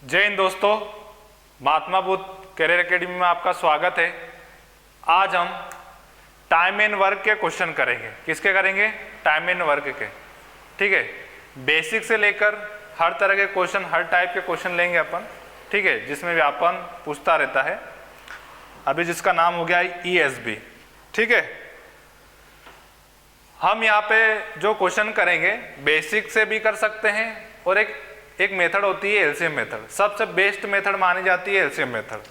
जय हिंद दोस्तों, Mahatma Buddha career academy में आपका स्वागत है। आज हम टाइम एंड वर्क के क्वेश्चन करेंगे। किसके करेंगे? टाइम एंड वर्क के। ठीक है, बेसिक से लेकर हर तरह के क्वेश्चन, हर टाइप के क्वेश्चन लेंगे अपन। ठीक है, जिसमें व्यापन पूछता रहता है। अभी जिसका नाम हो गया ESB। ठीक है, हम यहाँ पे जो क्वेश्चन करेंगे बेसिक से भी कर सकते हैं और एक मेथड होती है एलसीएम मेथड। सबसे बेस्ट मेथड मानी जाती है LCM method.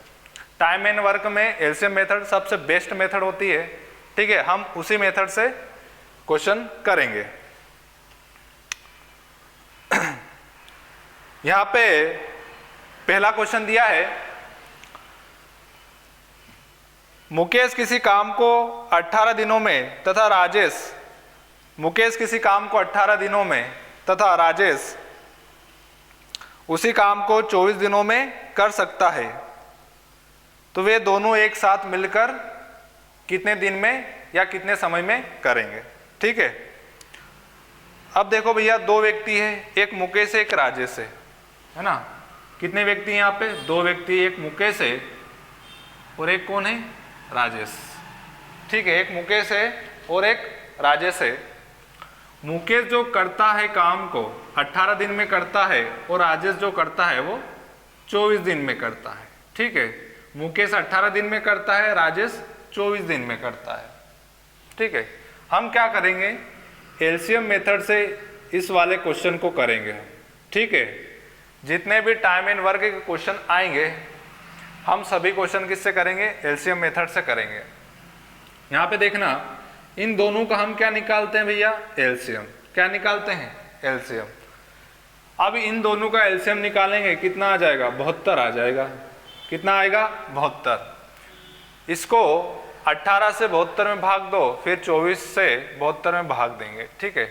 Time and work में एलसीएम मेथड सबसे बेस्ट मेथड होती है। ठीक है, हम उसी मेथड से क्वेश्चन करेंगे। यहाँ पे पहला क्वेश्चन दिया है, मुकेश किसी काम को 18 दिनों में तथा मुकेश किसी काम को 18 दिनों में तथा राजेश उसी काम को 24 दिनों में कर सकता है, तो वे दोनों एक साथ मिलकर कितने दिन में या कितने समय में करेंगे। ठीक है, अब देखो भैया, दो व्यक्ति है, एक मुकेश है, एक राजेश है ना। कितने व्यक्ति हैं यहाँ पे? दो व्यक्ति, एक मुकेश है और एक कौन है? राजेश। ठीक है, एक मुकेश है और एक राजेश है। मुकेश जो करता है काम को 18 दिन में करता है और राजेश जो करता है वो 24 दिन में करता है। ठीक है, मुकेश 18 दिन में करता है, राजेश 24 दिन में करता है। ठीक है, हम क्या करेंगे? एलसीएम मेथड से इस वाले क्वेश्चन को करेंगे। ठीक है, जितने भी टाइम एंड वर्क के क्वेश्चन आएंगे हम सभी क्वेश्चन किससे करेंगे? एलसीएम मेथड से करेंगे। यहाँ पे देखना, इन दोनों का हम क्या निकालते हैं भैया? एलसीएम। क्या निकालते हैं? एलसीएम। अब इन दोनों का एलसीएम निकालेंगे, कितना आ जाएगा? 72 आ जाएगा। कितना आएगा? 72। इसको 18 से 72 में भाग दो, फिर 24 से 72 में भाग देंगे। ठीक है,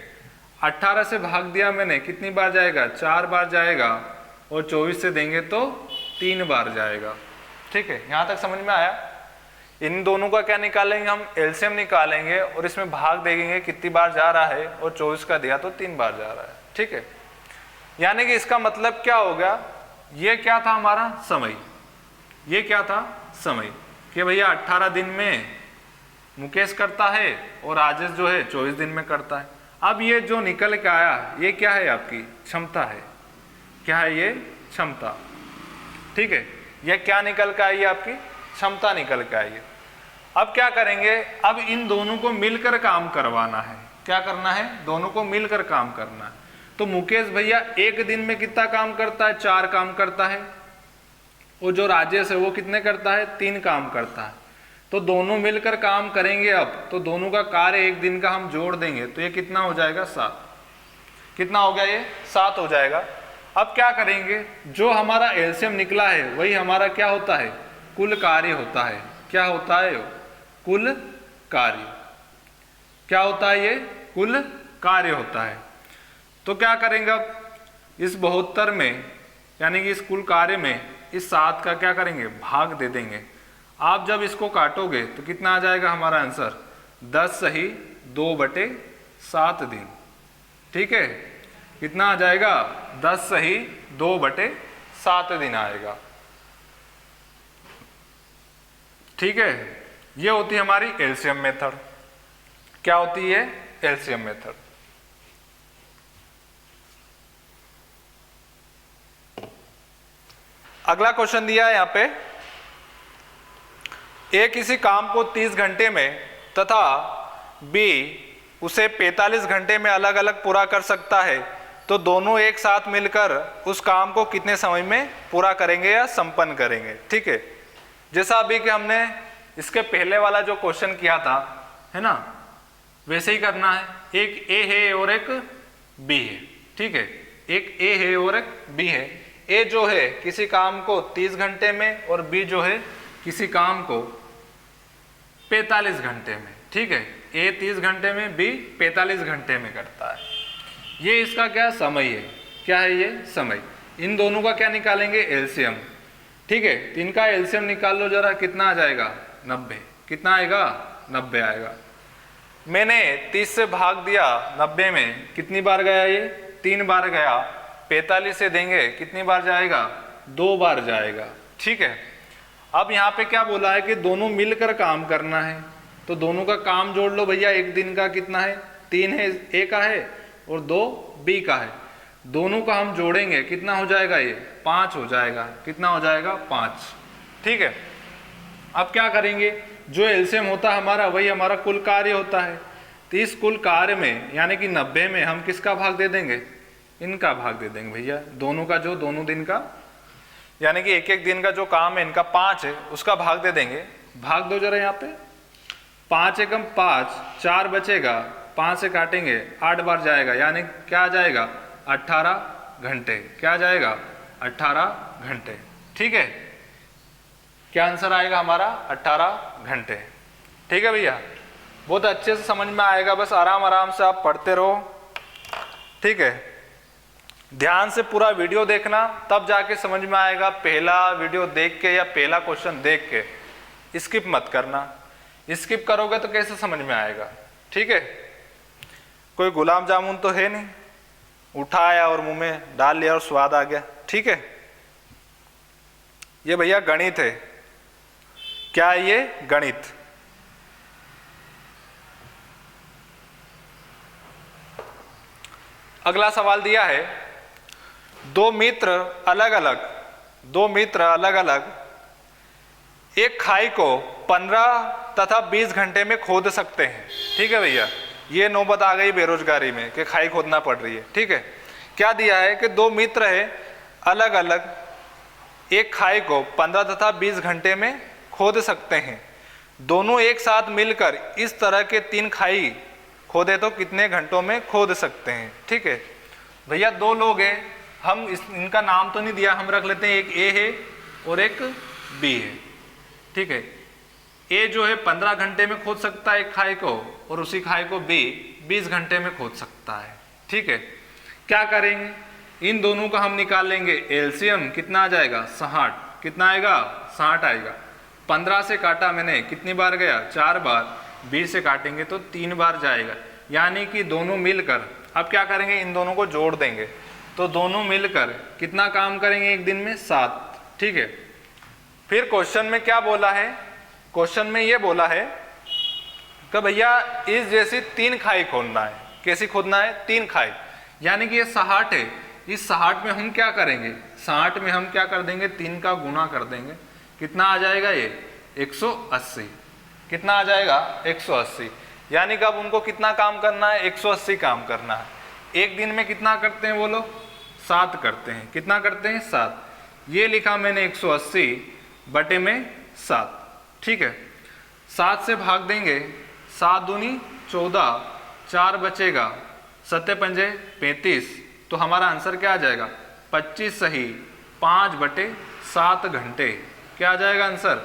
18 से भाग दिया मैंने, कितनी बार जाएगा? 4 बार जाएगा, और 24 से देंगे तो 3 बार जाएगा। ठीक है, यहाँ तक समझ में आया? इन दोनों का क्या निकालेंगे हम? एलसीएम निकालेंगे और इसमें भाग देंगे कितनी बार जा रहा है, और 24 का दिया तो 3 बार जा रहा है। ठीक है, यानी कि इसका मतलब क्या हो गया? ये क्या था हमारा? समय। ये क्या था? समय। कि भैया 18 दिन में मुकेश करता है और राजेश जो है 24 दिन में करता है। अब ये जो निकल के आया, ये क्या है? आपकी क्षमता है। क्या है ये? क्षमता। ठीक है, ये क्या निकल के आई? आपकी क्षमता निकल के आई है। अब क्या करेंगे? अब इन दोनों को मिलकर काम करवाना है। क्या करना है? दोनों को मिलकर काम करना है। तो मुकेश भैया एक दिन में कितना काम करता है? 4 काम करता है। और जो राजेश है वो कितने करता है? 3 काम करता है। तो दोनों मिलकर काम करेंगे। अब तो दोनों का कार्य एक दिन का हम जोड़ देंगे, तो ये कितना हो जाएगा? 7। कितना हो गया? ये 7 हो जाएगा। अब क्या करेंगे? जो हमारा एलसीएम निकला है वही हमारा क्या होता है? कुल कार्य होता है। क्या होता है? कुल कार्य। क्या होता है? ये कुल कार्य होता है। तो क्या करेंगे? अब इस 72 में, यानी कि इस कुल कार्य में इस 7 का क्या करेंगे? भाग दे देंगे। आप जब इसको काटोगे तो कितना आ जाएगा हमारा आंसर? 10 सही 2/7 दिन। ठीक है, कितना आ जाएगा? 10 सही 2/7 दिन आएगा। ठीक है, ये होती है हमारी एलसीएम मेथड। क्या होती है? LCM method. अगला क्वेश्चन दिया है यहाँ पे, ए किसी काम को 30 घंटे में तथा बी उसे 45 घंटे में अलग अलग पूरा कर सकता है, तो दोनों एक साथ मिलकर उस काम को कितने समय में पूरा करेंगे या संपन्न करेंगे। ठीक है, जैसा अभी कि हमने इसके पहले वाला जो क्वेश्चन किया था, है ना, वैसे ही करना है। एक ए है और एक बी है। ठीक है, एक ए है और एक बी है। ए जो है किसी काम को 30 घंटे में और बी जो है किसी काम को 45 घंटे में। ठीक है, ए 30 घंटे में, बी 45 घंटे में करता है। ये इसका क्या? समय है। क्या है ये? समय। इन दोनों का क्या निकालेंगे? एलसीएम। ठीक है, तो इनका एलसीएम निकाल लो जरा, कितना आ जाएगा? 90। कितना आएगा? 90 आएगा। मैंने 30 से भाग दिया 90 में, कितनी बार गया ये? 3 बार गया। 45 से देंगे कितनी बार जाएगा? 2 बार जाएगा। ठीक है, अब यहाँ पे क्या बोला है कि दोनों मिलकर काम करना है, तो दोनों का काम जोड़ लो भैया। एक दिन का कितना है, 3 है, ए का है और 2 बी का है। दोनों का हम जोड़ेंगे, कितना हो जाएगा, ये 5 हो जाएगा। कितना हो जाएगा, 5। ठीक है, अब क्या करेंगे, जो एलसीएम होता है हमारा वही हमारा कुल कार्य होता है। तो इस कुल कार्य में यानी कि 90 में हम किसका भाग दे देंगे, इनका भाग दे देंगे भैया। दोनों का जो दोनों दिन का यानी कि एक एक दिन का जो काम है इनका 5 है, उसका भाग दे देंगे। भाग दो जरा यहाँ पे, 5 एकम 5, 4 बचेगा, 5 से काटेंगे 8 बार जाएगा, यानी क्या आ जाएगा, 18 घंटे। क्या आ जाएगा, 18 घंटे। ठीक है, क्या आंसर आएगा हमारा, 18 घंटे। ठीक है भैया, बहुत अच्छे से समझ में आएगा, बस आराम आराम से आप पढ़ते रहो। ठीक है, ध्यान से पूरा वीडियो देखना, तब जाके समझ में आएगा। पहला वीडियो देख के या पहला क्वेश्चन देख के स्किप मत करना, स्किप करोगे तो कैसे समझ में आएगा। ठीक है, कोई गुलाब जामुन तो है नहीं, उठाया और मुंह में डाल लिया और स्वाद आ गया। ठीक है, ये भैया गणित है। क्या है ये, गणित। अगला सवाल दिया है, दो मित्र अलग अलग एक खाई को 15 तथा 20 घंटे में खोद सकते हैं। ठीक है भैया, ये नौबत आ गई बेरोजगारी में कि खाई खोदना पड़ रही है। ठीक है, क्या दिया है कि दो मित्र है अलग अलग एक खाई को 15 तथा 20 घंटे में खोद सकते हैं। दोनों एक साथ मिलकर इस तरह के 3 खाई खोदे तो कितने घंटों में खोद सकते हैं। ठीक है भैया, 2 लोग हैं, हम इनका नाम तो नहीं दिया, हम रख लेते हैं, एक ए है और एक बी है। ठीक है, ए जो है 15 घंटे में खोद सकता है एक खाई को, और उसी खाई को बी 20 घंटे में खोद सकता है। ठीक है, क्या करेंगे, इन दोनों का हम निकाल लेंगे एलसीएम। कितना आ जाएगा, 60। कितना आएगा, 60 आएगा। 15 से काटा मैंने, कितनी बार गया, 4 बार। 20 से काटेंगे तो 3 बार जाएगा, यानी कि दोनों मिलकर, अब क्या करेंगे, इन दोनों को जोड़ देंगे, तो दोनों मिलकर कितना काम करेंगे एक दिन में, 7। ठीक है, फिर क्वेश्चन में क्या बोला है, क्वेश्चन में ये बोला है कि भैया इस जैसी 3 खाई खोदना है। कैसी खोदना है, 3 खाई, यानी कि ये 60 है। इस 60 में हम क्या करेंगे, 60 में हम क्या कर देंगे, 3 का गुना कर देंगे। कितना आ जाएगा ये, 180। कितना आ जाएगा, 180। यानी कि अब उनको कितना काम करना है, 180 काम करना है। एक दिन में कितना करते हैं वो लोग, 7 करते हैं। कितना करते हैं, 7। ये लिखा मैंने 180 बटे में 7। ठीक है, 7 से भाग देंगे, 7 दूनी 14, 4 बचेगा, 7 पंजे 35, तो हमारा आंसर क्या आ जाएगा, 25 सही 5 बटे 7 घंटे। क्या आ जाएगा आंसर,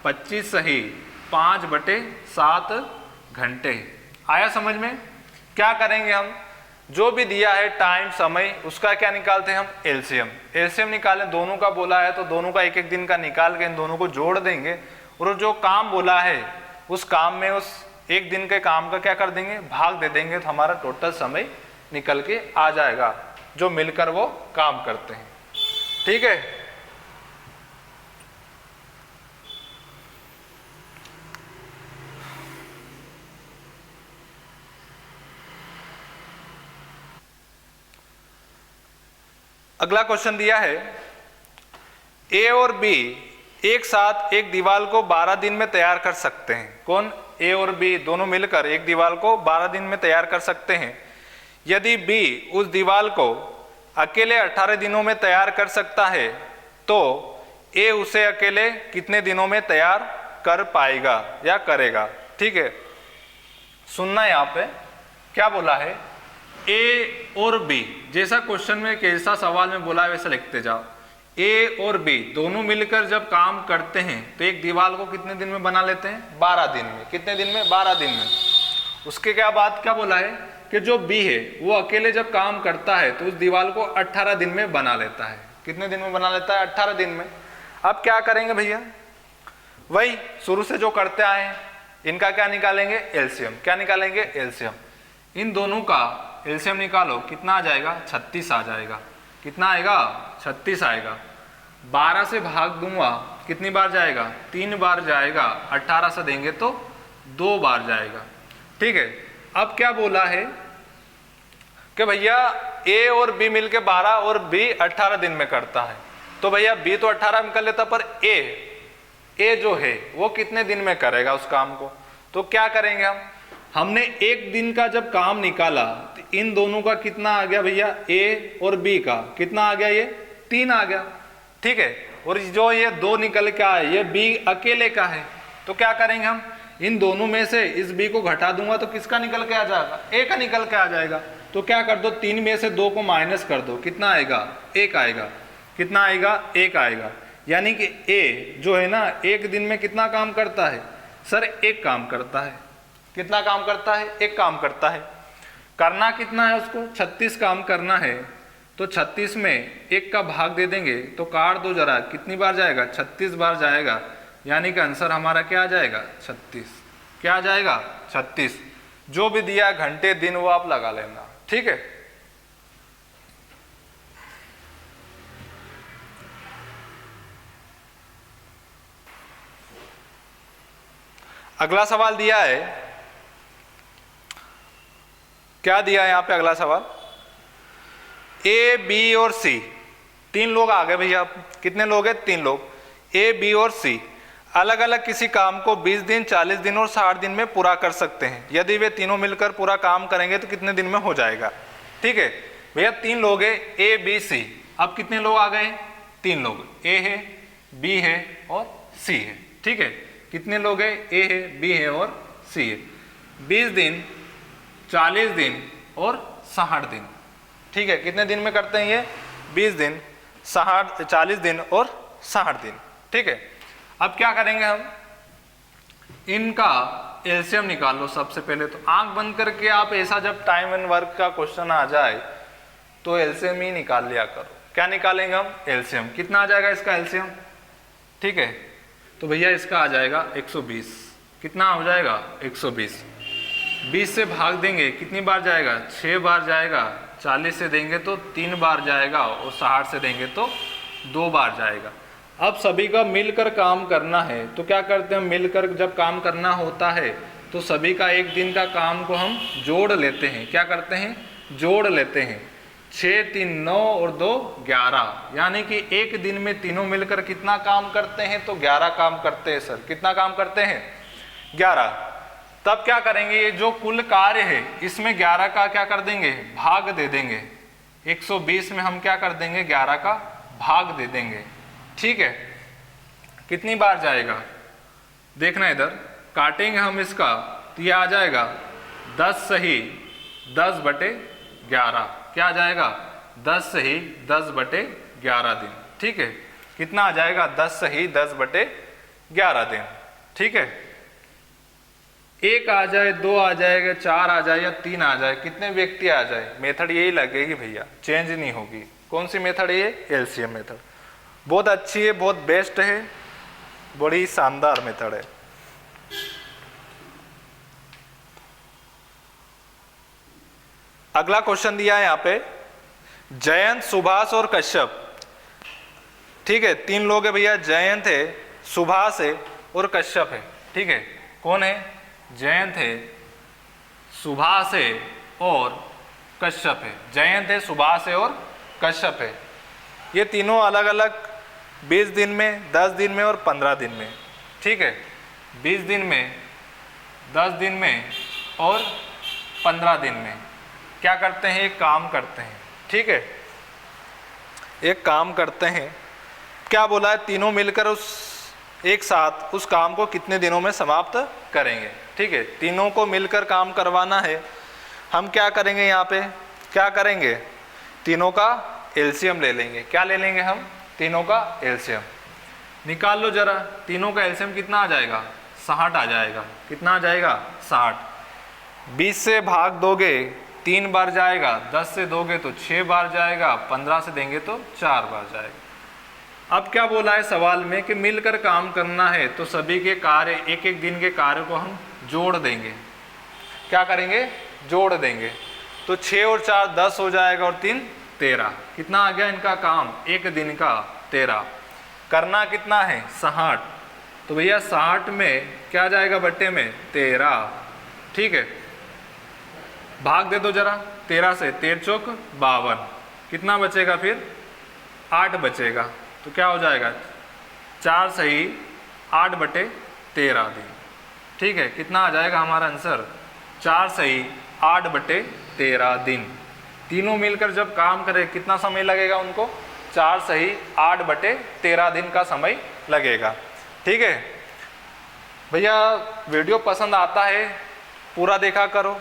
25 सही 5 बटे 7 घंटे। आया समझ में। क्या करेंगे हम, जो भी दिया है टाइम समय, उसका क्या निकालते हैं हम, एलसीएम। एलसीएम निकालें, दोनों का बोला है तो दोनों का एक एक दिन का निकाल के इन दोनों को जोड़ देंगे, और जो काम बोला है उस काम में उस एक दिन के काम का क्या कर देंगे, भाग दे देंगे, तो हमारा टोटल समय निकल के आ जाएगा जो मिलकर वो काम करते हैं। ठीक है, अगला क्वेश्चन दिया है, ए और बी एक साथ एक दीवार को 12 दिन में तैयार कर सकते हैं। कौन, ए और बी दोनों मिलकर एक दीवार को 12 दिन में तैयार कर सकते हैं। यदि बी उस दीवार को अकेले 18 दिनों में तैयार कर सकता है, तो ए उसे अकेले कितने दिनों में तैयार कर पाएगा या करेगा। ठीक है, सुनना यहाँ पे क्या बोला है, ए और बी, जैसा क्वेश्चन में कैसा सवाल में बोला है वैसा लिखते जाओ। ए और बी दोनों मिलकर जब काम करते हैं तो एक दीवार को कितने दिन में बना लेते हैं, 12 दिन में। कितने दिन में, 12 दिन में। उसके क्या बात क्या बोला है कि जो बी है वो अकेले जब काम करता है तो उस दीवार को 18 दिन में बना लेता है। कितने दिन में बना लेता है, 18 दिन में। अब क्या करेंगे भैया, वही शुरू से जो करते आए हैं, इनका क्या निकालेंगे, एलसीएम। क्या निकालेंगे, एलसीएम। इन दोनों का एलसीएम निकालो, कितना आ जाएगा, 36 आ जाएगा। कितना आएगा, 36 आएगा। 12 से भाग दूंगा कितनी बार जाएगा, 3 बार जाएगा, 18 से देंगे तो 2 बार जाएगा। ठीक है, अब क्या बोला है कि भैया ए और बी मिलके 12 और बी 18 दिन में करता है, तो भैया बी तो 18 में कर लेता, पर ए जो है वो कितने दिन में करेगा उस काम को। तो क्या करेंगे हमने एक दिन का जब काम निकाला तो इन दोनों का कितना आ गया भैया, ए और बी का कितना आ गया, ये 3 आ गया। ठीक है, और जो ये 2 निकल के आए ये बी अकेले का है, तो क्या करेंगे हम, इन दोनों में से इस बी को घटा दूंगा तो किसका निकल के आ जाएगा, ए का निकल के आ जाएगा। तो क्या कर दो, 3 में से 2 को माइनस कर दो, कितना आएगा, 1 आएगा। कितना आएगा, 1 आएगा। यानी कि ए जो है ना एक दिन में कितना काम करता है सर, 1 काम करता है। कितना काम करता है, 1 काम करता है। करना कितना है उसको, 36 काम करना है, तो 36 में 1 का भाग दे देंगे तो काट दो जरा, कितनी बार जाएगा, 36 बार जाएगा। यानी कि आंसर हमारा क्या आ जाएगा, 36। क्या आ जाएगा, 36। जो भी दिया घंटे दिन वो आप लगा लेना। ठीक है, अगला सवाल दिया है, क्या दिया है यहां पे अगला सवाल, ए बी और सी 3 लोग आ गए भैया। कितने लोग हैं, 3 लोग। ए बी और सी अलग अलग किसी काम को 20 दिन, 40 दिन और 60 दिन में पूरा कर सकते हैं। यदि वे तीनों मिलकर पूरा काम करेंगे तो कितने दिन में हो जाएगा। ठीक है भैया, 3 लोग हैं ए बी सी। अब कितने लोग आ गए, 3 लोग, ए है, बी है और सी है। ठीक है, कितने लोग हैं, ए है, बी है और सी है। 20 दिन, 40 दिन और 60 दिन। ठीक है, कितने दिन में करते हैं ये, 20 दिन, 40 दिन और 60 दिन। ठीक है, अब क्या करेंगे हम, इनका एलसीएम निकाल लो। सबसे पहले तो आंख बंद करके आप ऐसा जब टाइम एंड वर्क का क्वेश्चन आ जाए तो एलसीएम ही निकाल लिया करो। क्या निकालेंगे हम, एलसीएम। कितना आ जाएगा इसका एलसीएम, ठीक है, तो भैया इसका आ जाएगा 120। कितना हो जाएगा, 120। 20 से भाग देंगे कितनी बार जाएगा, 6 बार जाएगा। 40 से देंगे तो 3 बार जाएगा और 60 से देंगे तो 2 बार जाएगा। अब सभी का मिलकर काम करना है तो क्या करते हैं, मिलकर जब काम करना होता है तो सभी का एक दिन का काम को हम जोड़ लेते हैं। क्या करते हैं, जोड़ लेते हैं। 6 3 9 और 2 11, यानी कि एक दिन में तीनों मिलकर कितना काम करते हैं, तो 11 काम करते हैं सर। कितना काम करते हैं, 11। तब क्या करेंगे, ये जो कुल कार्य है इसमें 11 का क्या कर देंगे, भाग दे देंगे। 120 में हम क्या कर देंगे, 11 का भाग दे देंगे। ठीक है, कितनी बार जाएगा देखना, इधर काटेंगे हम इसका तो ये आ जाएगा 10 सही 10/11। क्या आ जाएगा, 10 सही 10/11 दिन। ठीक है, कितना आ जाएगा, 10 सही 10/11 दिन। ठीक है, 1 आ जाए, 2 आ जाएगा, 4 आ जाए या 3 आ जाए, कितने व्यक्ति आ जाए, मेथड यही लगेगी भैया, चेंज नहीं होगी। कौन सी मेथड है ये, एलसीएम मेथड। बहुत अच्छी है, बहुत बेस्ट है, बड़ी शानदार मेथड है। अगला क्वेश्चन दिया है यहाँ पे, जयंत, सुभाष और कश्यप। ठीक है, 3 लोग है भैया, जयंत है, सुभाष है और कश्यप है। ठीक है, कौन है, जयंत है, सुभाष है और कश्यप है। जयंत है, सुभाष है और कश्यप है। ये तीनों अलग अलग 20 दिन में, 10 दिन में और 15 दिन में। ठीक है, 20 दिन में, 10 दिन में और 15 दिन में क्या करते हैं, एक काम करते हैं। ठीक है, एक काम करते हैं। क्या बोला है, तीनों मिलकर उस एक साथ उस काम को कितने दिनों में समाप्त करेंगे। ठीक है, तीनों को मिलकर काम करवाना है। हम क्या करेंगे, यहाँ पे क्या करेंगे, तीनों का एलसीएम ले लेंगे। क्या ले लेंगे हम, तीनों का एलसीएम निकाल लो जरा। तीनों का एलसीएम कितना आ जाएगा, 60 आ जाएगा। कितना आ जाएगा, 60। 20 से भाग दोगे 3 बार जाएगा, 10 से दोगे तो 6 बार जाएगा, 15 से देंगे तो 4 बार जाएगा। अब क्या बोला है सवाल में कि मिलकर काम करना है तो सभी के कार्य, एक एक दिन के कार्य को हम जोड़ देंगे। क्या करेंगे, जोड़ देंगे। तो 6 और 4 10 हो जाएगा और 3 13। कितना आ गया इनका काम, एक दिन का 13। करना कितना है 60, तो भैया 60 में क्या आ जाएगा बट्टे में 13, ठीक है। भाग दे दो जरा 13 से, 13 चौक 52, कितना बचेगा फिर 8 बचेगा, तो क्या हो जाएगा 4 सही 8 बटे 13 दिन, ठीक है। कितना आ जाएगा हमारा आंसर 4 सही 8 बटे 13 दिन। तीनों मिलकर जब काम करें कितना समय लगेगा उनको, 4 सही 8 बटे 13 दिन का समय लगेगा, ठीक है। भैया वीडियो पसंद आता है पूरा देखा करो,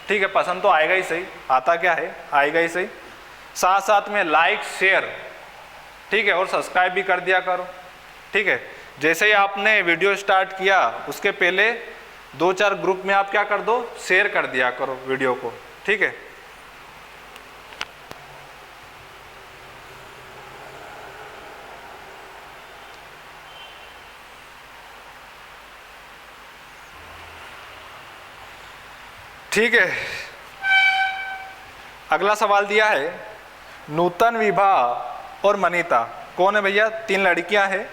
ठीक है। पसंद तो आएगा ही सही, आता क्या है आएगा ही सही। साथ साथ में लाइक शेयर, ठीक है, और सब्सक्राइब भी कर दिया करो, ठीक है। जैसे ही आपने वीडियो स्टार्ट किया उसके पहले 2-4 ग्रुप में आप क्या कर दो, शेयर कर दिया करो वीडियो को, ठीक है। ठीक है, अगला सवाल दिया है नूतन, विभा और मनीता कौन है भैया, 3 लड़कियां हैं,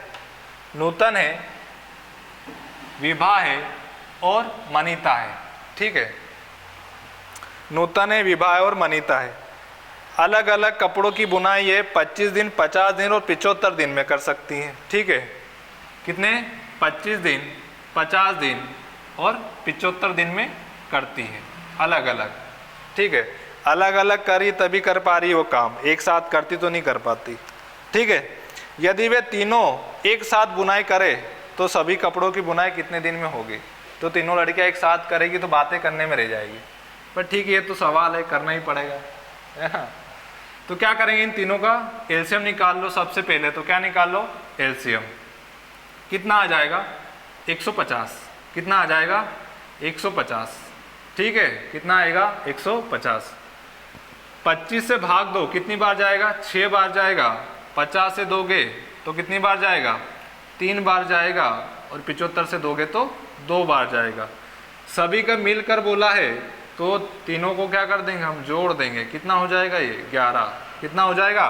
नूतन है, विभा है और मनीता है, ठीक है। नूतन है, विभा है और मनीता है। अलग अलग कपड़ों की बुनाई है 25 दिन, 50 दिन और 75 दिन में कर सकती हैं, ठीक है। कितने 25 दिन, 50 दिन और 75 दिन में करती है, अलग अलग, ठीक है। अलग अलग करी तभी कर पा रही वो काम, एक साथ करती तो नहीं कर पाती, ठीक है। यदि वे तीनों एक साथ बुनाई करे तो सभी कपड़ों की बुनाई कितने दिन में होगी, तो तीनों लड़कियां एक साथ करेगी तो बातें करने में रह जाएगी, पर ठीक है ये तो सवाल है, करना ही पड़ेगा, है ना। तो क्या करेंगे, इन तीनों का एलसीएम निकाल लो सबसे पहले, तो क्या निकाल लो एलसीएम, कितना आ जाएगा 150, कितना आ जाएगा 150, ठीक है। कितना आएगा 150, 25 से भाग दो कितनी बार जाएगा, 6 बार जाएगा, 50 से दोगे तो कितनी बार जाएगा, 3 बार जाएगा, और 75 से दोगे तो 2 बार जाएगा। सभी का मिलकर बोला है तो तीनों को क्या कर देंगे हम, जोड़ देंगे, कितना हो जाएगा ये 11, कितना हो जाएगा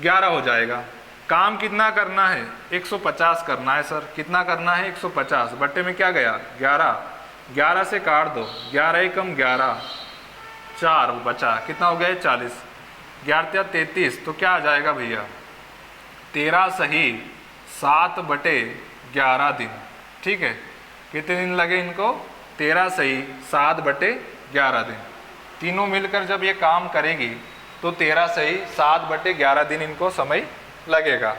11 हो जाएगा। काम कितना करना है 150 करना है सर, कितना करना है 150, बट्टे में क्या गया 11, 11 से काट दो, 11 एकम 11, 4 बचा, कितना हो गया 40, 11 33, तो क्या आ जाएगा भैया 13 सही 7 बटे 11 दिन, ठीक है। कितने दिन लगे इनको, 13 सही 7 बटे 11 दिन। तीनों मिलकर जब ये काम करेगी तो 13 सही 7 बटे 11 दिन इनको समय लगेगा।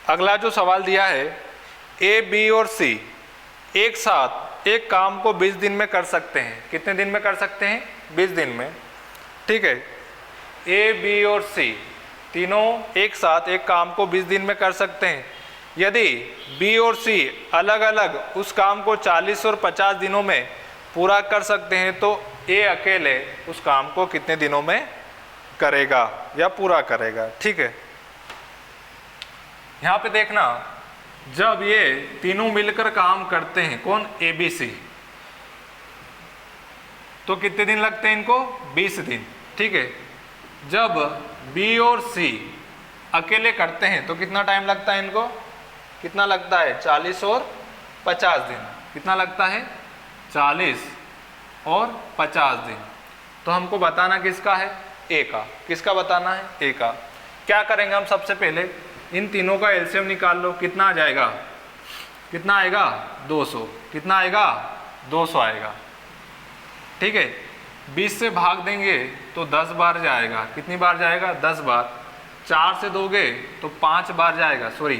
अगला जो सवाल दिया है, ए, बी और सी एक साथ एक काम को 20 दिन में कर सकते हैं, कितने दिन में कर सकते हैं 20 दिन में, ठीक है। ए, बी और सी तीनों एक साथ एक काम को 20 दिन में कर सकते हैं। यदि बी और सी अलग अलग उस काम को 40 और 50 दिनों में पूरा कर सकते हैं तो ए अकेले उस काम को कितने दिनों में करेगा या पूरा करेगा, ठीक है। यहाँ पे देखना, जब ये तीनों मिलकर काम करते हैं, कौन ए बी सी, तो कितने दिन लगते हैं इनको 20 दिन, ठीक है। जब बी और सी अकेले करते हैं तो कितना टाइम लगता है इनको, कितना लगता है 40 और 50 दिन, कितना लगता है 40 और 50 दिन। तो हमको बताना किसका है, ए का, किसका बताना है ए का। क्या करेंगे हम, सबसे पहले इन तीनों का एलसीएम निकाल लो, कितना आ जाएगा, कितना आएगा 200, कितना आएगा 200 आएगा, ठीक है। 20 से भाग देंगे तो 10 बार जाएगा, कितनी बार जाएगा 10 बार। 4 से दोगे तो 5 बार जाएगा, सॉरी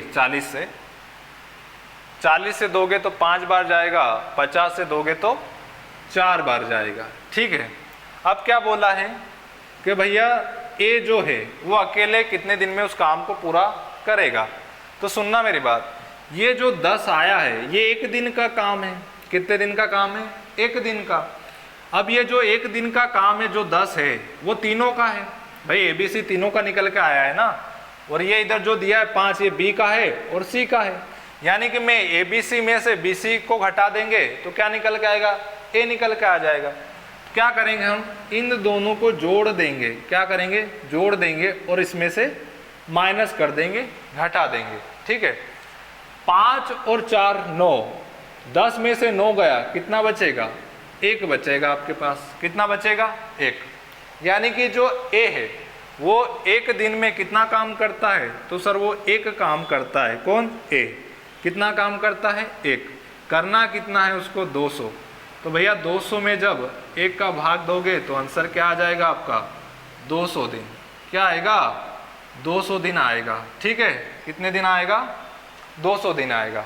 40 से दोगे तो 5 बार जाएगा, 50 से दोगे तो 4 बार जाएगा, ठीक है। अब क्या बोला है कि भैया ए जो है वो अकेले कितने दिन में उस काम को पूरा करेगा। तो सुनना मेरी बात, ये जो 10 आया है ये 1 दिन का काम है, कितने दिन का काम है 1 दिन का। अब ये जो 1 दिन का काम है जो 10 है वो तीनों का है, भाई ए बी सी तीनों का निकल के आया है ना, और ये इधर जो दिया है 5 ये बी का है और सी का है, यानी कि मैं ए बी सी में से बी सी को घटा देंगे तो क्या निकल के आएगा ए निकल के आ जाएगा। क्या करेंगे हम, इन दोनों को जोड़ देंगे, क्या करेंगे, जोड़ देंगे और इसमें से माइनस कर देंगे, घटा देंगे, ठीक है। 5 और 4 9, 10 में से 9 गया, कितना बचेगा, 1 बचेगा आपके पास, कितना बचेगा, 1। यानी कि जो ए है वो एक दिन में कितना काम करता है, तो सर वो एक काम करता है, कौन, ए। कितना काम करता है, 1। करना कितना है उसको, 200। तो भैया 200 में जब 1 का भाग दोगे तो आंसर क्या आ जाएगा आपका, 200 दिन। क्या आएगा, 200 दिन आएगा, ठीक है। कितने दिन आएगा, 200 दिन आएगा।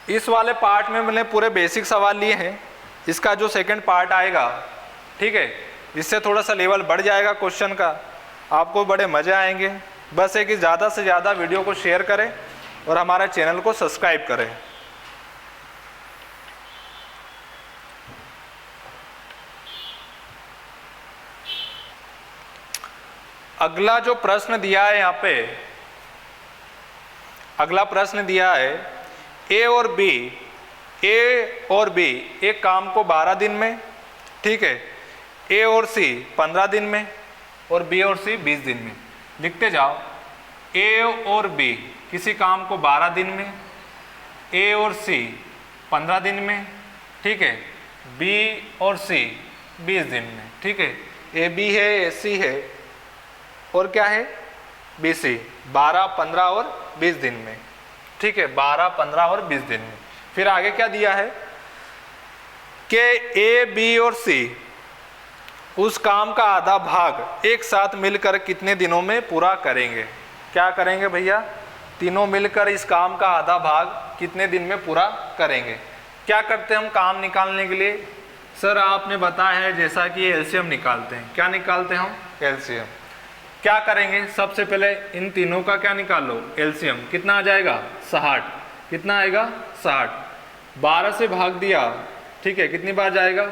इस वाले पार्ट में मैंने पूरे बेसिक सवाल लिए हैं। इसका जो सेकंड पार्ट आएगा, ठीक है, इससे थोड़ा सा लेवल बढ़ जाएगा क्वेश्चन का, आपको बड़े मजे आएंगे। बस है कि ज़्यादा से ज़्यादा वीडियो को शेयर करें और हमारे चैनल को सब्सक्राइब करें। अगला जो प्रश्न दिया है यहाँ पे, अगला प्रश्न दिया है ए और बी एक काम को 12 दिन में, ठीक है, ए और सी 15 दिन में और बी और सी 20 दिन में। लिखते जाओ, ए और बी किसी काम को 12 दिन में, ए और सी 15 दिन में, ठीक है, बी और सी 20 दिन में, ठीक है। ए बी है, ए सी है और क्या है, बी सी, 12, 15 और 20 दिन में, ठीक है, 12, 15 और 20 दिन में। फिर आगे क्या दिया है कि ए बी और सी उस काम का आधा भाग एक साथ मिलकर कितने दिनों में पूरा करेंगे। क्या करेंगे भैया, तीनों मिलकर इस काम का आधा भाग कितने दिन में पूरा करेंगे। क्या करते हैं हम काम निकालने के लिए, सर आपने बताया है जैसा कि एलसीएम निकालते हैं। क्या निकालते हैं हम, एलसीएम। क्या करेंगे, सबसे पहले इन तीनों का क्या निकाल लो, एलसीएम। कितना आ जाएगा, 60। कितना आएगा, 60। 12 से भाग दिया, ठीक है, कितनी बार जाएगा,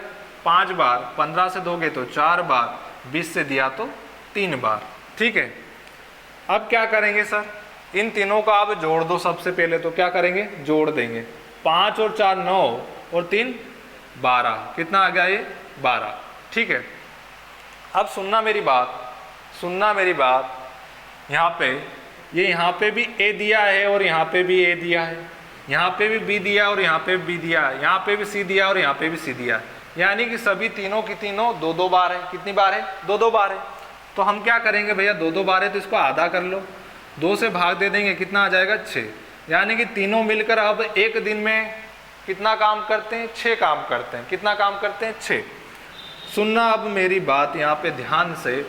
5 बार। 15 से दोगे तो 4 बार, 20 से दिया तो 3 बार, ठीक है। अब क्या करेंगे सर, इन तीनों का आप जोड़ दो। सबसे पहले तो क्या करेंगे, जोड़ देंगे। 5 और 4 9 और 3 12, कितना आ गया ये, 12, ठीक है। अब सुनना मेरी बात, सुनना मेरी बात, यहाँ पे ये यहाँ पे भी ए दिया है और यहाँ पे भी ए दिया है, यहाँ पे भी बी दिया और यहाँ पे भी दिया है, यहाँ पे भी सी दिया और यहाँ पे भी सी दिया है। यानी कि सभी तीनों की तीनों 2-2 बार है। कितनी बार है, 2-2 बार है। तो हम क्या करेंगे भैया, 2-2 बार है तो इसको आधा कर लो, 2 से भाग दे देंगे, कितना आ जाएगा, 6। यानी कि तीनों मिलकर अब एक दिन में कितना काम करते हैं, 6 काम करते हैं। कितना काम करते हैं, 6। सुनना अब मेरी बात यहाँ पे ध्यान से,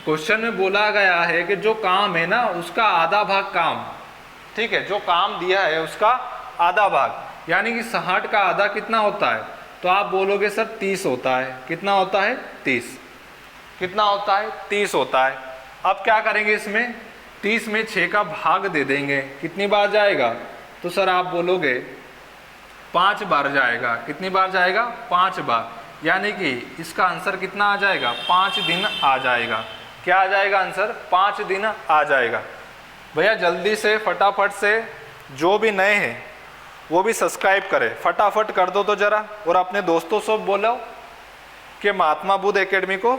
क्वेश्चन में बोला गया है कि जो काम है ना उसका आधा भाग काम, ठीक है, जो काम दिया है उसका आधा भाग, यानी कि 60 का आधा कितना होता है, तो आप बोलोगे सर 30 होता है। कितना होता है, 30। कितना होता है, 30 होता है। अब क्या करेंगे, इसमें 30 में 6 का भाग दे देंगे, कितनी बार जाएगा, तो सर आप बोलोगे 5 बार जाएगा। कितनी बार जाएगा, 5 बार। यानी कि इसका आंसर कितना आ जाएगा, 5 दिन आ जाएगा। क्या आ जाएगा आंसर, 5 दिन आ जाएगा। भैया जल्दी से फटाफट से जो भी नए हैं वो भी सब्सक्राइब करें, फटाफट कर दो तो जरा, और अपने दोस्तों से बोलो कि महात्मा बुद्ध एकेडमी को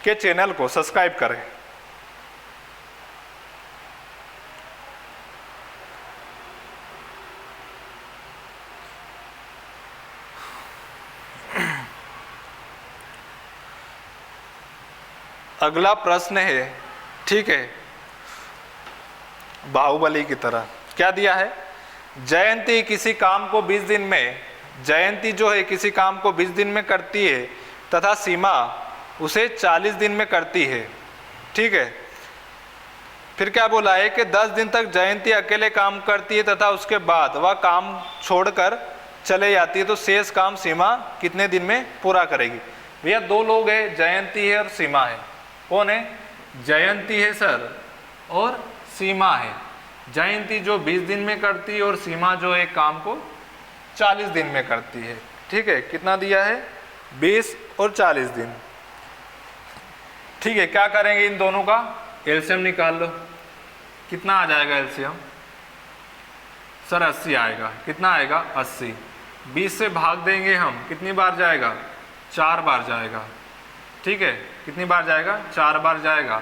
के चैनल को सब्सक्राइब करें। अगला प्रश्न है, ठीक है, बाहुबली की तरह। क्या दिया है, जयंती किसी काम को 20 दिन में, जयंती जो है किसी काम को 20 दिन में करती है तथा सीमा उसे 40 दिन में करती है, ठीक है। फिर क्या बोला है कि 10 दिन तक जयंती अकेले काम करती है तथा उसके बाद वह काम छोड़कर चले जाती है, तो शेष काम सीमा कितने दिन में पूरा करेगी। भैया 2 लोग हैं, जयंती है और सीमा है। कौन है, जयंती है सर और सीमा है। जयंती जो 20 दिन में करती है और सीमा जो एक काम को 40 दिन में करती है, ठीक है। कितना दिया है, 20 और 40 दिन, ठीक है। क्या करेंगे, इन दोनों का एलसीएम निकाल लो। कितना आ जाएगा एलसीएम, सर 80 आएगा। कितना आएगा? 80। 20 से भाग देंगे हम, कितनी बार जाएगा? 4 बार जाएगा। ठीक है, कितनी बार जाएगा? 4 बार जाएगा।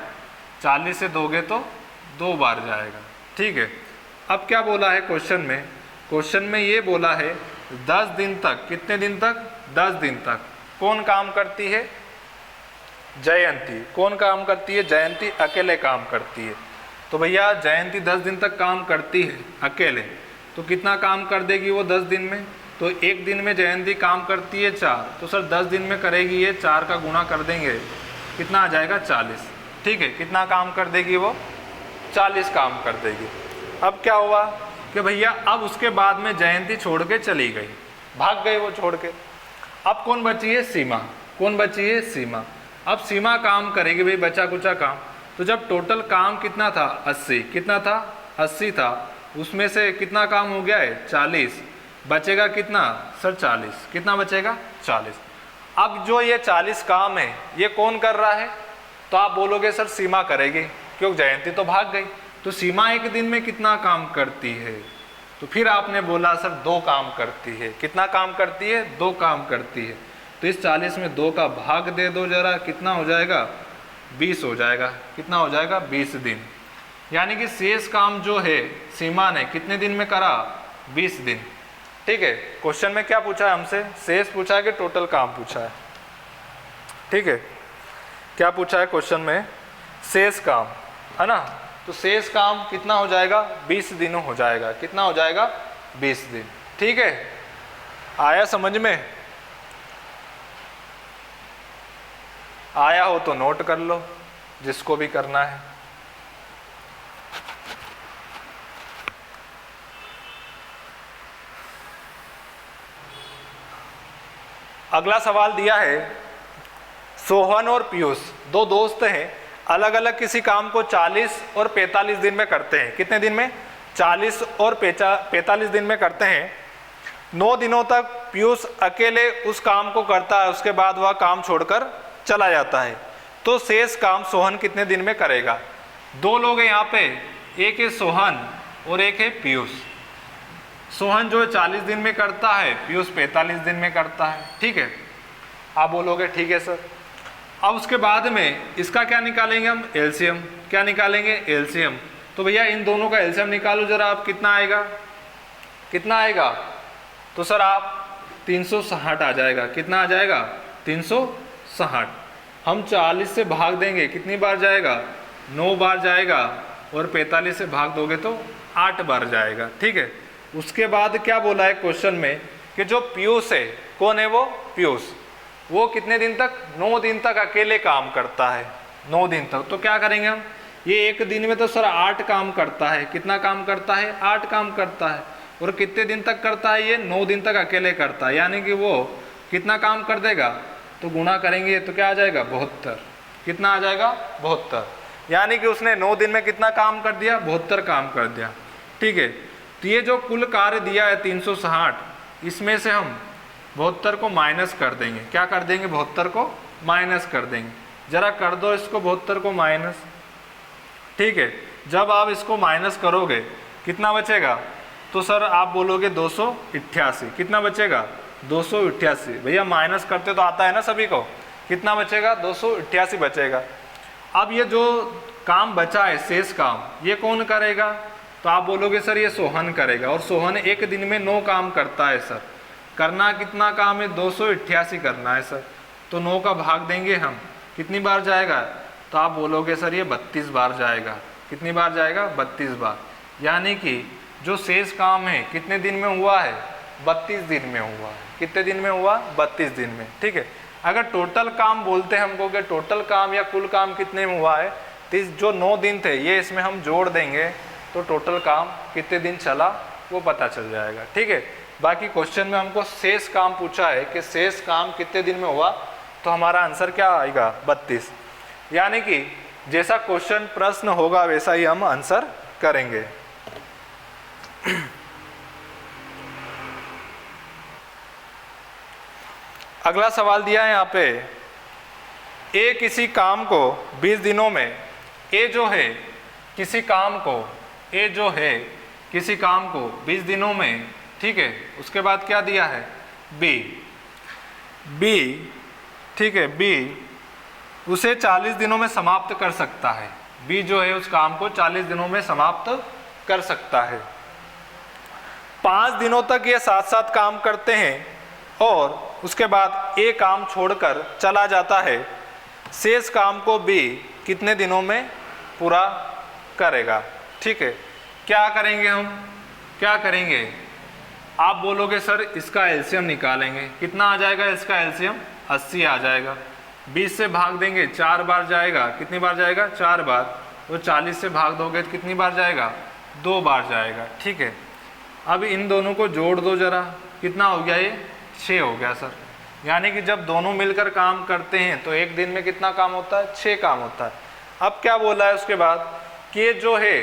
40 से दोगे तो 2 बार जाएगा। ठीक है, अब क्या बोला है क्वेश्चन में? क्वेश्चन में ये बोला है 10 दिन तक, कितने दिन तक? 10 दिन तक कौन काम करती है? जयंती। कौन काम करती है? जयंती अकेले काम करती है। तो भैया जयंती 10 दिन तक काम करती है अकेले, तो कितना काम कर देगी वो 10 दिन में? तो एक दिन में जयंती काम करती है 4, तो सर 10 दिन में करेगी ये, 4 का गुणा कर देंगे, कितना आ जाएगा? 40। ठीक है, कितना काम कर देगी वो? 40 काम कर देगी। अब क्या हुआ कि भैया अब उसके बाद में जयंती छोड़ के चली गई, भाग गई वो छोड़ के। अब कौन बची है? सीमा। कौन बची है? सीमा। अब सीमा काम करेगी भाई, बचा कुचा काम। तो जब टोटल काम कितना था? 80। कितना था? 80 था। उसमें से कितना काम हो गया है? 40। बचेगा कितना? सर 40। कितना बचेगा? 40। अब जो ये 40 काम है ये कौन कर रहा है? तो आप बोलोगे सर सीमा करेगी, क्योंकि जयंती तो भाग गई। तो सीमा एक दिन में कितना काम करती है? तो फिर आपने बोला सर 2 काम करती है। कितना काम करती है? 2 काम करती है। तो इस 40 में 2 का भाग दे दो जरा, कितना हो जाएगा? 20 हो जाएगा। कितना हो जाएगा? 20 दिन। यानी कि शेष काम जो है सीमा ने कितने दिन में करा? 20 दिन। ठीक है, क्वेश्चन में क्या पूछा है हमसे? शेष पूछा है कि टोटल काम पूछा है? ठीक है, क्या पूछा है क्वेश्चन में? शेष काम, है ना। तो शेष काम कितना हो जाएगा? 20 दिनों हो जाएगा। कितना हो जाएगा? 20 दिन। ठीक है, आया समझ में? आया हो तो नोट कर लो, जिसको भी करना है। अगला सवाल दिया है, सोहन और पीयूष 2 दोस्त हैं, अलग अलग किसी काम को 40 और 45 दिन में करते हैं। कितने दिन में? 40 और 45 दिन में करते हैं। 9 दिनों तक पीयूष अकेले उस काम को करता है, उसके बाद वह काम छोड़कर चला जाता है। तो शेष काम सोहन कितने दिन में करेगा? 2 लोग हैं यहाँ पे, एक है सोहन और एक है पीयूष। सोहन जो है 40 दिन में करता है, पीयूष 45 दिन में करता है। ठीक है, आप बोलोगे ठीक है सर। अब उसके बाद में इसका क्या निकालेंगे हम? एलसीएम। क्या निकालेंगे? एलसीएम। तो भैया इन दोनों का एलसीएम निकालो जरा, आप कितना आएगा? कितना आएगा? तो सर आप 360 आ जाएगा। कितना आ जाएगा? 360। हम 40 से भाग देंगे, कितनी बार जाएगा? 9 बार जाएगा। और 45 से भाग दोगे तो 8 बार जाएगा। ठीक है, उसके बाद क्या बोला है क्वेश्चन में कि जो पीयूष है, कौन है वो? पीयूष। वो कितने दिन तक? 9 दिन तक अकेले काम करता है। 9 दिन तक। तो क्या करेंगे हम? ये एक दिन में तो सर 8 काम करता है। कितना काम करता है? 8 काम करता है। और कितने दिन तक करता है? ये 9 दिन तक अकेले करता है। यानी कि वो कितना काम कर देगा? तो गुणा करेंगे तो क्या आ जाएगा? 72। कितना आ जाएगा? 72। यानी कि उसने 9 दिन में कितना काम कर दिया? 72 काम कर दिया। ठीक है, तो ये जो कुल कार्य दिया है 360, इसमें से हम 72 को माइनस कर देंगे। क्या कर देंगे? 72 को माइनस कर देंगे। जरा कर दो इसको 72 को माइनस। ठीक है, जब आप इसको माइनस करोगे कितना बचेगा? तो सर आप बोलोगे 288। कितना बचेगा? 288। भैया माइनस करते तो आता है ना सभी को। कितना बचेगा? 288 बचेगा। अब ये जो काम बचा है, शेष काम, ये कौन करेगा? तो आप बोलोगे सर ये सोहन करेगा। और सोहन एक दिन में 9 काम करता है सर। करना कितना काम है? 288 करना है सर। तो 9 का भाग देंगे हम, कितनी बार जाएगा? तो आप बोलोगे सर ये 32 बार जाएगा। कितनी बार जाएगा? 32 बार। यानी कि जो शेष काम है कितने दिन में हुआ है? 32 दिन में हुआ है। कितने दिन में हुआ? 32 दिन में। ठीक है, अगर टोटल काम बोलते हैं हमको कि टोटल काम या कुल काम कितने में हुआ है, तो जो 9 दिन थे ये इसमें हम जोड़ देंगे तो टोटल काम कितने दिन चला वो पता चल जाएगा। ठीक है, बाकी क्वेश्चन में हमको शेष काम पूछा है कि शेष काम कितने दिन में हुआ, तो हमारा आंसर क्या आएगा? 32। यानी कि जैसा क्वेश्चन प्रश्न होगा वैसा ही हम आंसर करेंगे। अगला सवाल दिया है यहाँ पे, ए किसी काम को 20 दिनों में, ए जो है किसी काम को किसी काम को 20 दिनों में, ठीक है, उसके बाद क्या दिया है बी, ठीक है, बी उसे 40 दिनों में समाप्त कर सकता है। बी जो है उस काम को 40 दिनों में समाप्त कर सकता है। 5 दिनों तक ये साथ साथ काम करते हैं और उसके बाद ए काम छोड़कर चला जाता है। शेष काम को बी कितने दिनों में पूरा करेगा? ठीक है, क्या करेंगे हम, क्या करेंगे? आप बोलोगे सर इसका एलसीएम निकालेंगे, कितना आ जाएगा इसका एलसीएम? 80 आ जाएगा। 20 से भाग देंगे 4 बार जाएगा, कितनी बार जाएगा? 4 बार। तो 40 से भाग दोगे तो कितनी बार जाएगा? 2 बार जाएगा। ठीक है, अब इन दोनों को जोड़ दो जरा, कितना हो गया ये? 6 हो गया सर। यानी कि जब दोनों मिलकर काम करते हैं तो एक दिन में कितना काम होता है? 6 काम होता है। अब क्या बोला है उसके बाद कि ये जो है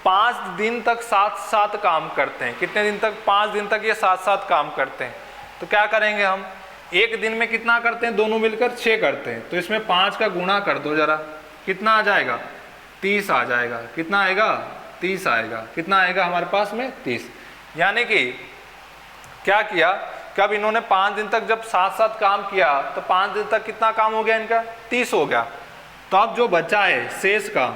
5 दिन तक साथ साथ काम करते हैं। कितने दिन तक? 5 दिन तक ये साथ साथ काम करते हैं। तो क्या करेंगे हम? एक दिन में कितना करते हैं दोनों मिलकर? 6 करते हैं। तो इसमें 5 का गुणा कर दो जरा, कितना आ जाएगा? 30 आ जाएगा। कितना आएगा? 30 आएगा। कितना आएगा हमारे पास में? 30। यानी कि क्या किया, कब इन्होंने 5 दिन तक जब साथ साथ काम किया तो 5 दिन तक कितना काम हो गया इनका? 30 हो गया। तो अब जो बचा है शेष काम,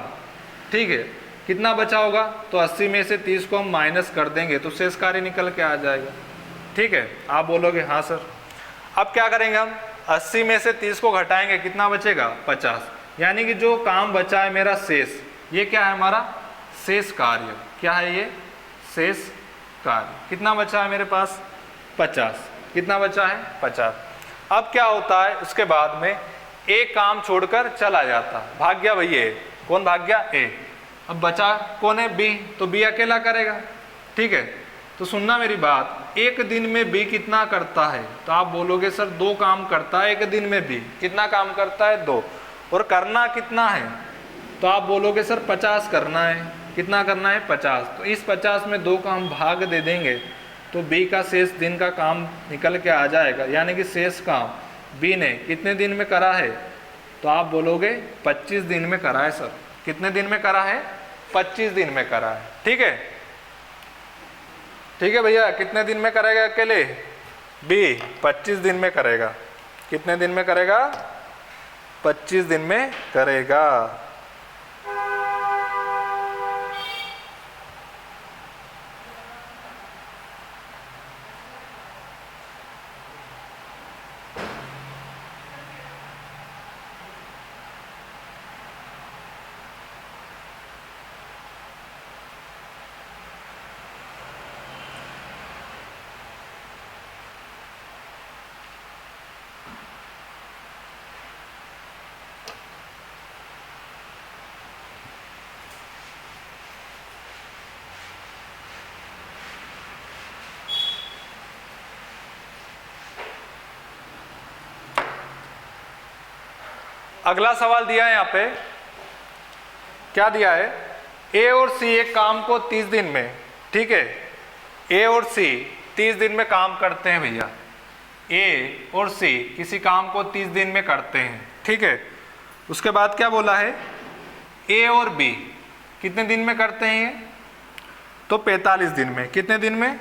ठीक है, कितना बचा होगा? तो 80 में से 30 को हम माइनस कर देंगे तो शेष कार्य निकल के आ जाएगा। ठीक है, आप बोलोगे हाँ सर। अब क्या करेंगे हम? 80 में से 30 को घटाएंगे, कितना बचेगा? 50। यानी कि जो काम बचा है मेरा शेष, ये क्या है हमारा? शेष कार्य। क्या है ये? शेष कार्य। कितना बचा है मेरे पास? 50। कितना बचा है? 50। अब क्या होता है उसके बाद में? एक काम छोड़कर चला जाता, भाग गया भैया। कौन भाग गया? ए। अब बचा कौन है? बी। तो बी अकेला करेगा। ठीक है, तो सुनना मेरी बात, एक दिन में बी कितना करता है? तो आप बोलोगे सर 2 काम करता है एक दिन में बी। कितना काम करता है? 2। और करना कितना है? तो आप बोलोगे सर 50 करना है। कितना करना है? 50। तो इस 50 में 2 का हम भाग दे देंगे तो बी का शेष दिन का काम निकल के आ जाएगा। यानी कि शेष काम बी ने कितने दिन में करा है? तो आप बोलोगे 25 दिन में करा है सर। कितने दिन में करा है? 25 दिन में करा है। ठीक है, ठीक है भैया, कितने दिन में करेगा अकेले? बी 25 दिन में करेगा। कितने दिन में करेगा? 25 दिन में करेगा। अगला सवाल दिया है यहाँ पे, क्या दिया है? ए और सी एक काम को 30 दिन में, ठीक है, ए और सी 30 दिन में काम करते हैं भैया। ए और सी किसी काम को 30 दिन में करते हैं, ठीक है। उसके बाद क्या बोला है? ए और बी कितने दिन में करते हैं? तो 45 दिन में। कितने दिन में?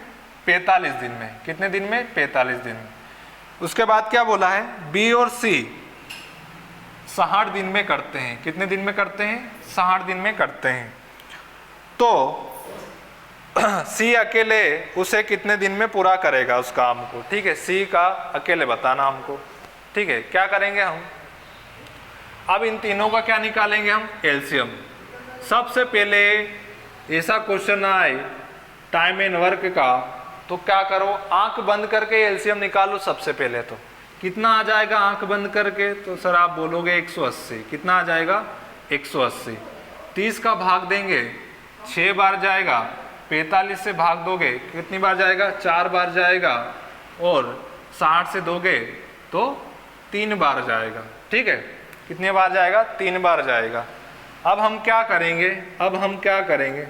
45 दिन में। कितने दिन में? 45 दिन में। उसके बाद क्या बोला है? बी और सी 60 दिन में करते हैं। कितने दिन में करते हैं? 60 दिन में करते हैं। तो सी अकेले उसे कितने दिन में पूरा करेगा उस काम को? ठीक है, सी का अकेले बताना हमको। ठीक है, क्या करेंगे हम? अब इन तीनों का क्या निकालेंगे हम? एलसीएम। सबसे पहले ऐसा क्वेश्चन आए टाइम एंड वर्क का तो क्या करो? आंख बंद करके एलसीएम निकालो सबसे पहले। तो कितना आ जाएगा आंख बंद करके? तो सर आप बोलोगे 180। कितना आ जाएगा? 180। 30 का भाग देंगे 6 बार जाएगा। 45 से भाग दोगे कितनी बार जाएगा? 4 बार जाएगा। और 60 से दोगे तो 3 बार जाएगा। ठीक है, कितने बार जाएगा? 3 बार जाएगा। अब हम क्या करेंगे? अब हम क्या करेंगे?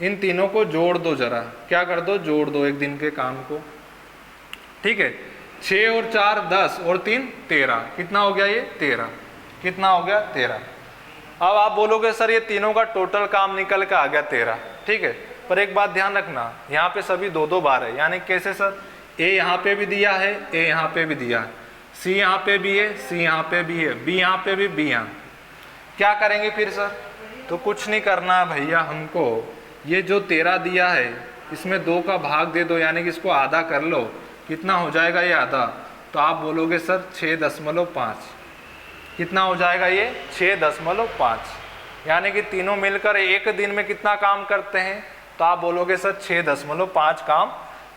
इन तीनों को जोड़ दो जरा। क्या कर दो? जोड़ दो एक दिन के काम को। ठीक है, 6 और 4 10 और 3 13। कितना हो गया ये? 13। कितना हो गया? 13। अब आप बोलोगे सर ये तीनों का टोटल काम निकल के आ गया 13। ठीक है, पर एक बात ध्यान रखना, यहाँ पे सभी दो दो बार है, यानी कैसे सर, ए यहाँ पे भी दिया है, ए यहाँ पे भी दिया है, सी यहाँ पे भी है, सी यहाँ पे भी है, बी यहाँ पे भी, बी यहाँ। क्या करेंगे फिर सर? तो कुछ नहीं करना है भैया, हमको ये जो 13 दिया है इसमें 2 का भाग दे दो, यानी कि इसको आधा कर लो। कितना हो जाएगा ये आधा? तो आप बोलोगे सर 6.5। कितना हो जाएगा ये? 6.5, यानी कि तीनों मिलकर एक दिन में कितना काम करते हैं? तो आप बोलोगे सर 6.5 काम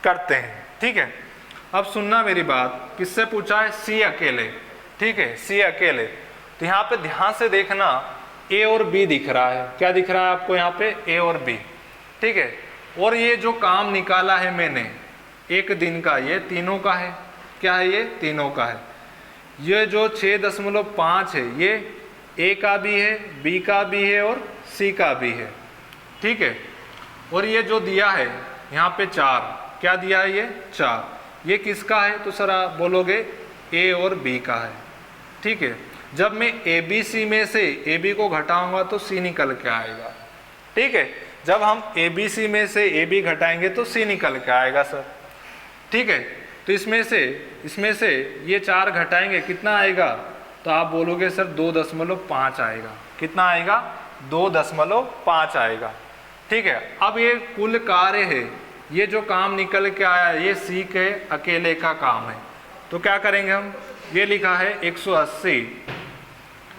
करते हैं। ठीक है, अब सुनना मेरी बात, किससे पूछा है? सी अकेले। ठीक है, सी अकेले। तो यहाँ पे ध्यान से देखना, ए और बी दिख रहा है। क्या दिख रहा है आपको यहाँ पे? ए और बी। ठीक है, और ये जो काम निकाला है मैंने एक दिन का, ये तीनों का है। क्या है? ये तीनों का है। ये जो 6.5 है ये ए का भी है, बी का भी है और सी का भी है। ठीक है, और ये जो दिया है यहाँ पे 4, क्या दिया है? ये 4। ये किसका है? तो सर आप बोलोगे ए और बी का है। ठीक है, जब मैं ए बी सी में से ए बी को घटाऊंगा तो सी निकल के आएगा। ठीक है, जब हम ए बी सी में से ए बी घटाएंगे तो सी निकल के आएगा सर। ठीक है, तो इसमें से ये 4 घटाएंगे, कितना आएगा? तो आप बोलोगे सर 2.5 आएगा। कितना आएगा? 2.5 आएगा। ठीक है, अब ये कुल कार्य है, ये जो काम निकल के आया ये सी के अकेले का काम है। तो क्या करेंगे हम? ये लिखा है 180।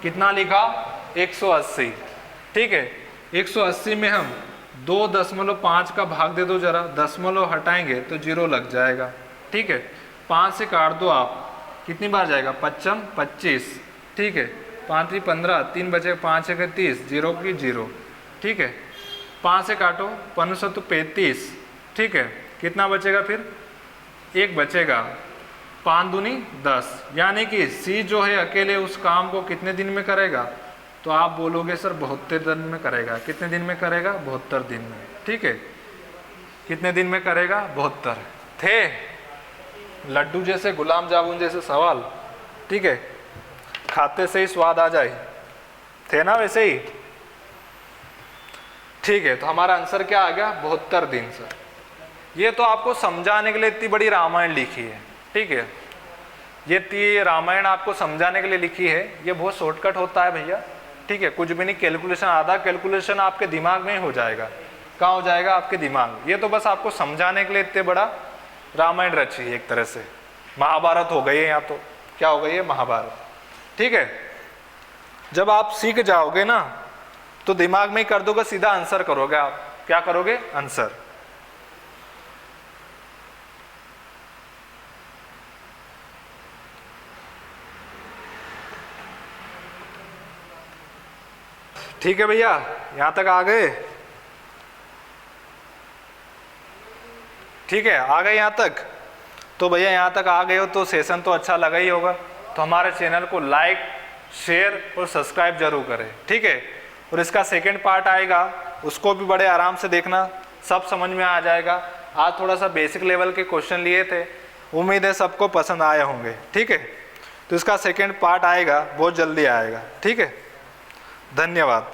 कितना लिखा? 180। ठीक है, 180 में हम 2.5 का भाग दे दो जरा, दशमलव हटाएंगे तो 0 लग जाएगा। ठीक है, 5 से काट दो आप, कितनी बार जाएगा? 5 25। ठीक है, 5 3 15, 3 बचे, 5 1 30, 0 की 0। ठीक है, 5 से काटो, 5 तो 35। ठीक है, कितना बचेगा फिर? 1 बचेगा। 5 दूनी 10, यानी कि सी जो है अकेले उस काम को कितने दिन में करेगा? तो आप बोलोगे सर 72 दिन में करेगा। कितने दिन में करेगा? 72 दिन में। ठीक है, कितने दिन में करेगा? 72। थे लड्डू जैसे, गुलाब जामुन जैसे सवाल। ठीक है, खाते से ही स्वाद आ जाए, थे ना वैसे ही। ठीक है, तो हमारा आंसर क्या आ गया? 72 दिन सर। ये तो आपको समझाने के लिए इतनी बड़ी रामायण लिखी है। ठीक है, ये रामायण आपको समझाने के लिए लिखी है। ये बहुत शॉर्टकट होता है भैया। ठीक है, कुछ भी नहीं, कैलकुलेशन, आधा कैलकुलेशन आपके दिमाग में ही हो जाएगा। कहाँ हो जाएगा? आपके दिमाग में। ये तो बस आपको समझाने के लिए इतने बड़ा रामायण रची है, एक तरह से महाभारत हो गई है। यहाँ तो क्या हो गई है? महाभारत। ठीक है, जब आप सीख जाओगे ना तो दिमाग में ही कर दोगे, सीधा आंसर करोगे आप। क्या करोगे? आंसर। ठीक है भैया, यहां तक आ गए? ठीक है, आ गए यहाँ तक? तो भैया यहाँ तक आ गए हो तो सेशन तो अच्छा लगा ही होगा। तो हमारे चैनल को लाइक, शेयर और सब्सक्राइब जरूर करें। ठीक है, और इसका सेकंड पार्ट आएगा, उसको भी बड़े आराम से देखना, सब समझ में आ जाएगा। आज थोड़ा सा बेसिक लेवल के क्वेश्चन लिए थे, उम्मीद है सबको पसंद आए होंगे। ठीक है, तो इसका सेकंड पार्ट आएगा, बहुत जल्दी आएगा। ठीक है, धन्यवाद।